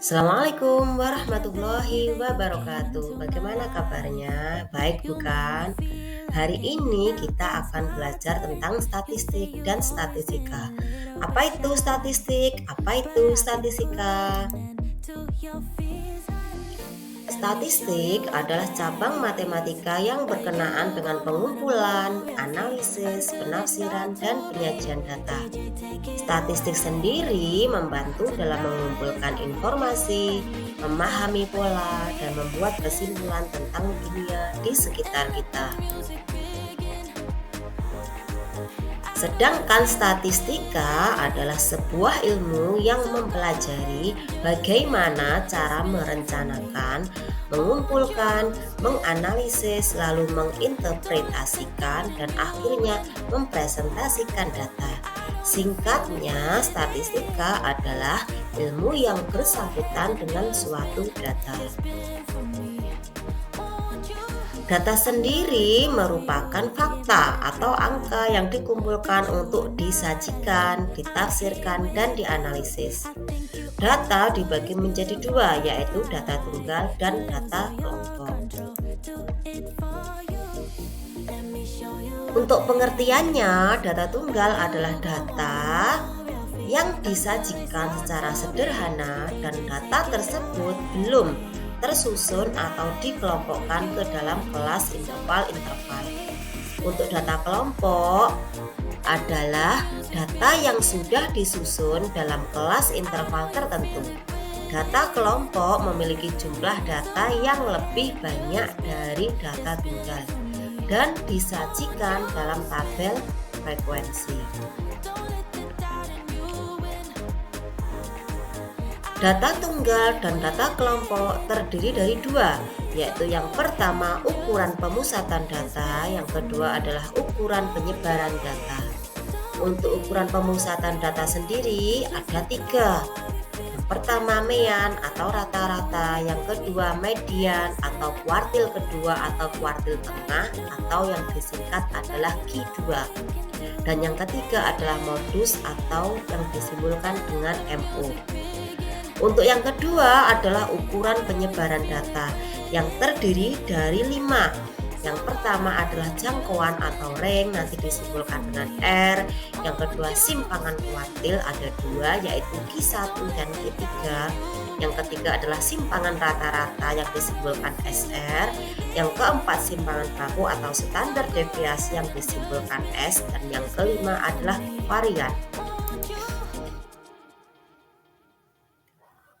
Assalamualaikum warahmatullahi wabarakatuh. Bagaimana kabarnya? Baik bukan? Hari ini kita akan belajar tentang statistik dan statistika. Apa itu statistik? Apa itu statistika? Statistik adalah cabang matematika yang berkenaan dengan pengumpulan, analisis, penafsiran, dan penyajian data. Statistik sendiri membantu dalam mengumpulkan informasi, memahami pola, dan membuat kesimpulan tentang dunia di sekitar kita. Sedangkan statistika adalah sebuah ilmu yang mempelajari bagaimana cara merencanakan, mengumpulkan, menganalisis, lalu menginterpretasikan, dan akhirnya mempresentasikan data. Singkatnya, statistika adalah ilmu yang bersangkutan dengan suatu data. Data sendiri merupakan fakta atau angka yang dikumpulkan untuk disajikan, ditafsirkan, dan dianalisis. Data dibagi menjadi dua, yaitu data tunggal dan data kelompok. Untuk pengertiannya, data tunggal adalah data yang disajikan secara sederhana dan data tersebut belum tersusun atau dikelompokkan ke dalam kelas interval-interval. Untuk data kelompok adalah data yang sudah disusun dalam kelas interval tertentu. Data kelompok memiliki jumlah data yang lebih banyak dari data tunggal dan disajikan dalam tabel frekuensi. Data tunggal dan data kelompok terdiri dari dua, yaitu yang pertama ukuran pemusatan data, yang kedua adalah ukuran penyebaran data. Untuk ukuran pemusatan data sendiri ada tiga. Yang pertama mean atau rata-rata, yang kedua median atau kuartil kedua atau kuartil tengah atau yang disingkat adalah Q2. Dan yang ketiga adalah modus atau yang disimbolkan dengan MO. Untuk yang kedua adalah ukuran penyebaran data yang terdiri dari 5. Yang pertama adalah jangkauan atau range, nanti disimbolkan dengan R. Yang kedua simpangan kuartil ada 2, yaitu Q1 dan Q3. Yang ketiga adalah simpangan rata-rata yang disimbolkan SR. Yang keempat simpangan baku atau standar deviasi yang disimbolkan S. Dan yang kelima adalah varian.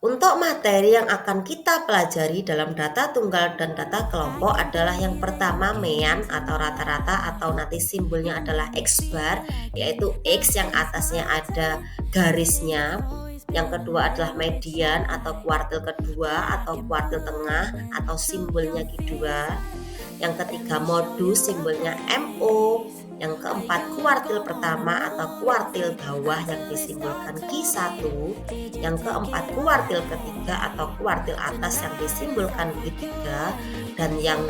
Untuk materi yang akan kita pelajari dalam data tunggal dan data kelompok adalah yang pertama mean atau rata-rata atau nanti simbolnya adalah X bar, yaitu X yang atasnya ada garisnya. Yang kedua adalah median atau kuartil kedua atau kuartil tengah atau simbolnya Q2. Yang ketiga modus simbolnya MO. Yang keempat kuartil pertama atau kuartil bawah yang disimbolkan Q1. Yang keempat kuartil ketiga atau kuartil atas yang disimbolkan Q3. Dan yang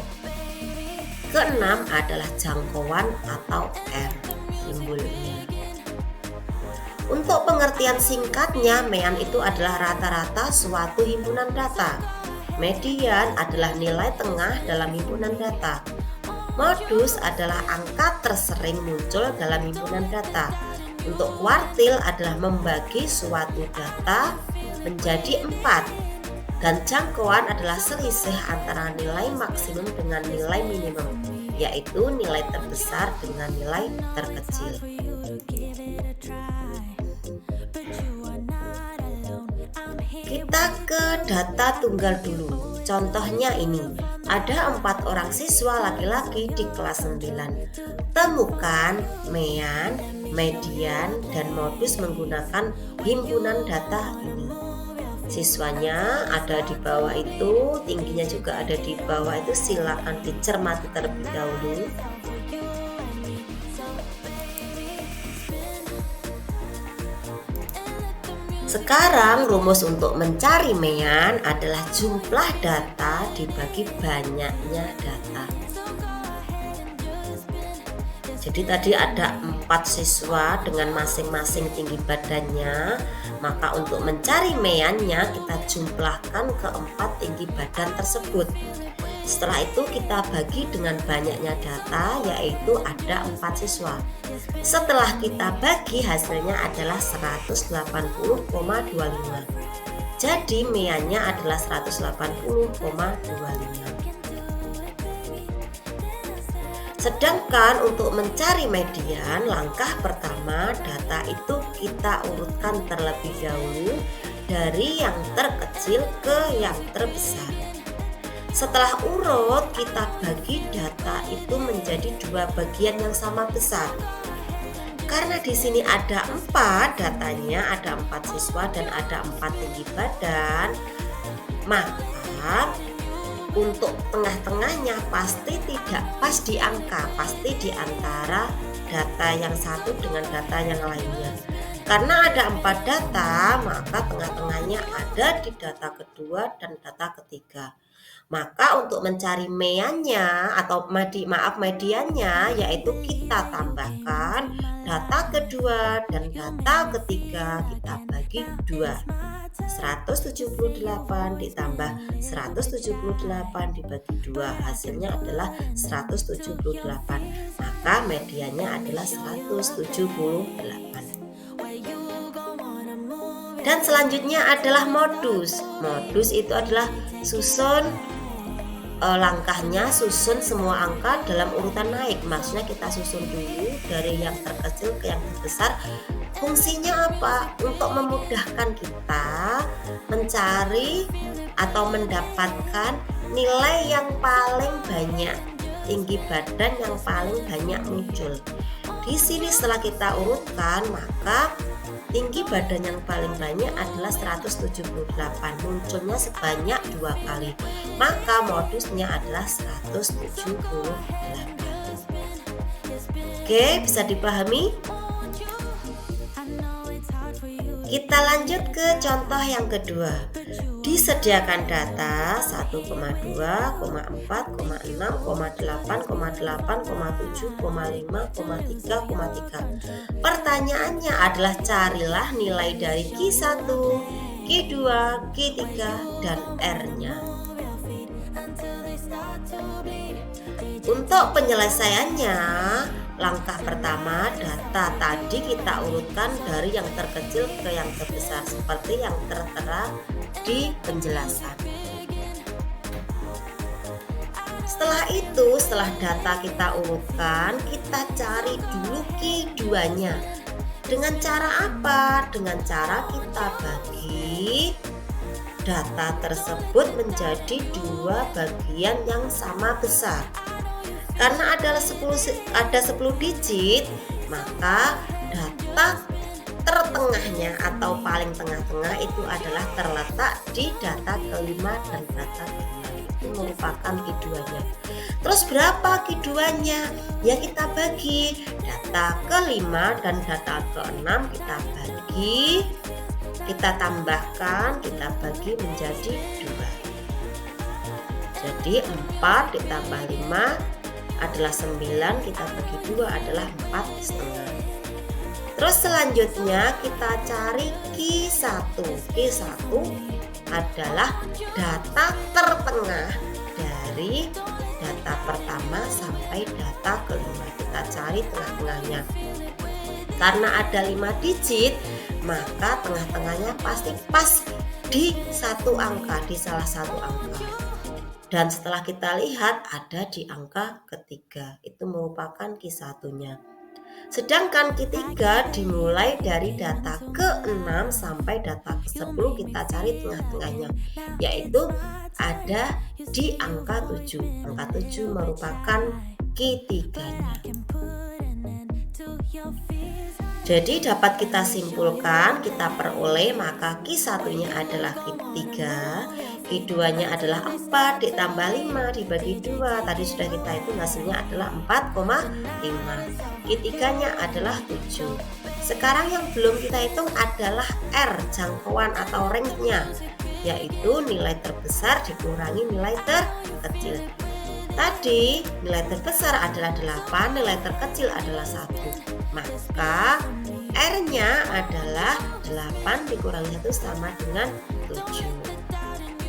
keenam adalah jangkauan atau R simbolnya. Untuk pengertian singkatnya, mean itu adalah rata-rata suatu himpunan data. Median adalah nilai tengah dalam himpunan data. Modus adalah angka tersering muncul dalam himpunan data. Untuk kuartil adalah membagi suatu data menjadi 4. Dan jangkauan adalah selisih antara nilai maksimum dengan nilai minimum, yaitu nilai terbesar dengan nilai terkecil. Kita ke data tunggal dulu. Contohnya ini, ada 4 orang siswa laki-laki di kelas 9. Temukan mean, median, dan modus menggunakan himpunan data ini. Siswanya ada di bawah itu, tingginya juga ada di bawah itu, silakan dicermati terlebih dahulu. Sekarang rumus untuk mencari mean adalah jumlah data dibagi banyaknya data. Jadi tadi ada 4 siswa dengan masing-masing tinggi badannya. Maka untuk mencari meannya kita jumlahkan keempat tinggi badan tersebut. Setelah itu kita bagi dengan banyaknya data, yaitu ada 4 siswa. Setelah kita bagi, hasilnya adalah 180,25. Jadi meannya adalah 180,25. Sedangkan untuk mencari median, langkah pertama data itu kita urutkan terlebih dahulu dari yang terkecil ke yang terbesar. Setelah urut, kita bagi data itu menjadi 2 bagian yang sama besar. Karena di sini ada 4 datanya, ada 4 siswa dan ada 4 tinggi badan, maka untuk tengah-tengahnya pasti tidak pas di angka, pasti di antara data yang satu dengan data yang lainnya. Karena ada 4 data, maka tengah-tengahnya ada di data kedua dan data ketiga. Maka untuk mencari meannya atau mediannya, yaitu kita tambahkan data kedua dan data ketiga, kita bagi 2. 178 ditambah 178 dibagi 2, hasilnya adalah 178. Maka mediannya adalah 178. Dan selanjutnya adalah modus. Modus itu adalah susun langkahnya, susun semua angka dalam urutan naik. Maksudnya kita susun dulu dari yang terkecil ke yang terbesar. Fungsinya apa? Untuk memudahkan kita mencari atau mendapatkan nilai yang paling banyak, tinggi badan yang paling banyak muncul. Di sini setelah kita urutkan, maka tinggi badan yang paling banyak adalah 178, munculnya sebanyak 2 kali. Maka modusnya adalah 178. Oke, bisa dipahami? Kita lanjut ke contoh yang kedua. Disediakan data 1,2, 4, 6, 8, 7, 5, 3. Pertanyaannya adalah carilah nilai dari Q1, Q2, Q3, dan R-nya. Untuk penyelesaiannya, langkah pertama, data tadi kita urutkan dari yang terkecil ke yang terbesar seperti yang tertera di penjelasan. Setelah itu, setelah data kita urutkan, kita cari dulu Q2-nya. Dengan cara apa? Dengan cara kita bagi data tersebut menjadi 2 bagian yang sama besar. Karena ada 10 digit, maka data tertengahnya atau paling tengah-tengah itu adalah terletak di data kelima dan data kelima. Itu merupakan Q2-nya. Terus berapa Q2-nya? Ya kita bagi data kelima dan data keenam, kita bagi, kita tambahkan, kita bagi menjadi 2. Jadi 4 ditambah 5 adalah 9, kita bagi 2 adalah 4,5. Terus selanjutnya kita cari Q1. Q1 adalah data tertengah dari data pertama sampai data kelima. Kita cari tengah-tengahnya. Karena ada 5 digit, maka tengah-tengahnya pasti pas di satu angka, di salah satu angka. Dan setelah kita lihat ada di angka ketiga, itu merupakan Q1-nya. Sedangkan Q3 dimulai dari data ke-6 sampai data ke-10, kita cari tengah-tengahnya, yaitu ada di angka 7. Angka 7 merupakan Q3-nya. Jadi dapat kita simpulkan, kita peroleh, maka Q1-nya adalah Q3, Q2-nya adalah 4 ditambah 5 dibagi 2. Tadi sudah kita hitung, hasilnya adalah 4,5. Q3-nya adalah 7. Sekarang yang belum kita hitung adalah R, jangkauan atau range-nya, yaitu nilai terbesar dikurangi nilai terkecil. Tadi nilai terbesar adalah 8, nilai terkecil adalah 1. Maka R-nya adalah 8 dikurangi 1 sama dengan 7.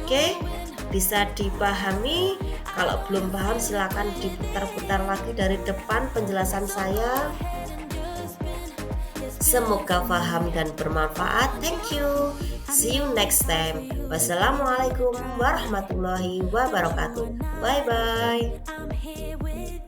Oke, bisa dipahami? Kalau belum paham silakan diputar-putar lagi dari depan penjelasan saya. Semoga paham dan bermanfaat. Thank you. See you next time. Wassalamualaikum warahmatullahi wabarakatuh. Bye bye.